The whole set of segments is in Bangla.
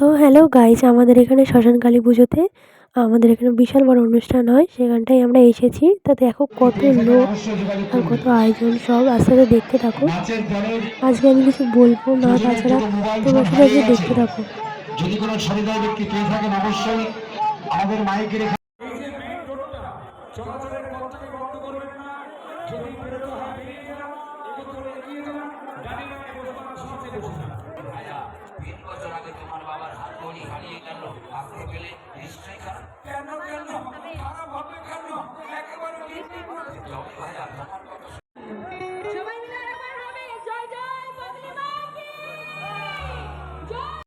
তো হ্যালো গাইস, আমাদের এখানে শ্মশান কালী পুজোতে আমাদের এখানে বিশাল বড় অনুষ্ঠান হয়, সেখানটায় আমরা এসেছি। তা দেখো কত লোক আর কত আয়োজন, সব আস্তে আস্তে দেখতে থাকো। আজকে আমি কিছু বলবো না, তাছাড়া তোমরা শুধু আজকে দেখতে থাকো। যদি কোনো সহৃদয় ব্যক্তি পেয়ে থাকেন অবশ্যই আমাদের মাইকের চলাচলের পথটাকে বন্ধ করবেন না। যদি বেরোতে হয় বেরিয়ে যান, এগোতে এগিয়ে যান, গাড়ি গাড়ি বসে সাথে বসে যান। ভাইয়া 3 বছর আগে তোমার বাবার হাত ধরি হারিয়ে গেল, আজকে পেলে নিশ্চয়ই খারাপ। কেন খারাপ হবে কেন? একেবারে ভাইয়া তোমার কথা সবাই মিলে একবার হবে জয় জয় বদলি মা কি জয়।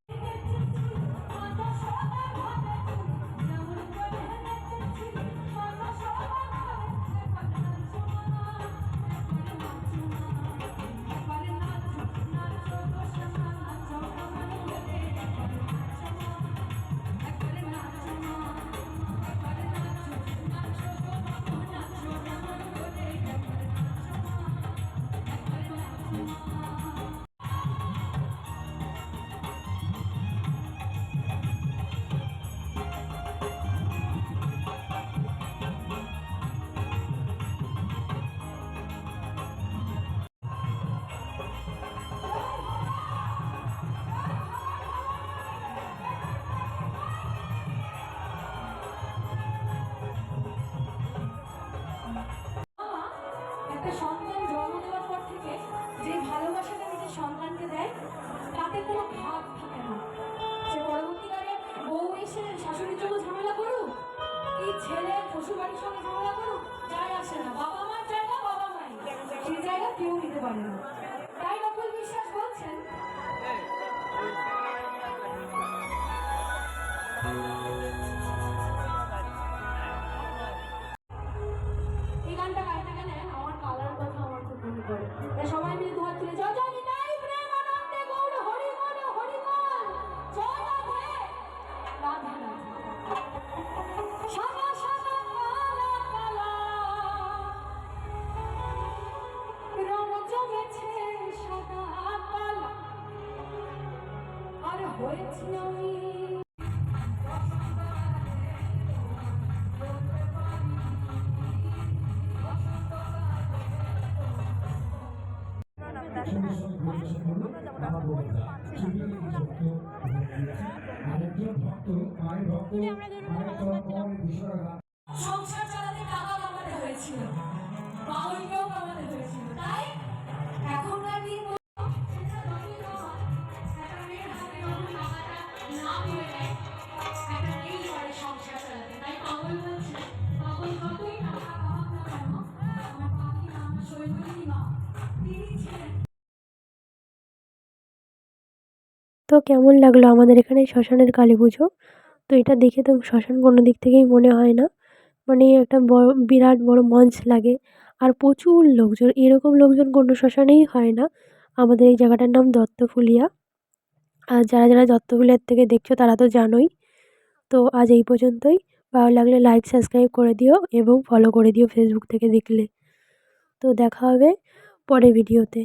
একটা সন্তান জন্ম দেওয়ার পর থেকে যে ভালোবাসাটা নিজের সন্তানকে দেয় তাতে কোনো ভাগ থাকে না। সে পরবর্তীকালে বউ এসে শাশুড়ির জন্য ঝামেলা করুক, কি ছেলে শ্বশুরবাড়ির সঙ্গে ঝামেলা করুক, যায় আসে না। বাবা মার জায়গা বাবা মাই, সেই জায়গা কেউ নিতে পারে না। তাই নকুল বিশ্বাস বলছেন এই গানটা গাইতে গেলে আমার কালার কথা আমার খুব মনে পড়ে। সবাই মিলে দুহাত তুলে জয় জয় নিতাই প্রেম আনন্দে গৌর হরি বল জয় রাধে রাধে সাদা সাদা কালা কালা রং জমেছে সাদা কালা আর হয়েছি আমি সংসার চালাতে টাকা কামাতে হয়েছিল, বাউলকেও কামাতে হয়েছিল। তাই এখনকার দিন সংসার চালাতে, তাই বাউল বলছে বাউল যতই টাকা কামাক না কেন আমার পাখি আমার শৈবী মা তিনি ছিলেন। তো কেমন লাগলো আমাদের এখানে শ্মশানের কালী পুজো? তো এটা দেখে তো শ্মশান কোনো দিক থেকেই মনে হয় না, মানে একটা বড় বিরাট বড় মঞ্চ লাগে আর প্রচুর লোকজন। এরকম লোকজন কোনো শ্মশানেই হয় না। আমাদের এই জায়গাটার নাম দত্তফুলিয়া। আর যারা যারা দত্তফুলিয়ার থেকে দেখছো তারা তো জানোই। তো আজ এই পর্যন্তই। ভালো লাগলে লাইক সাবস্ক্রাইব করে দিও এবং ফলো করে দিও ফেসবুক থেকে দেখলে। তো দেখা হবে পরের ভিডিওতে।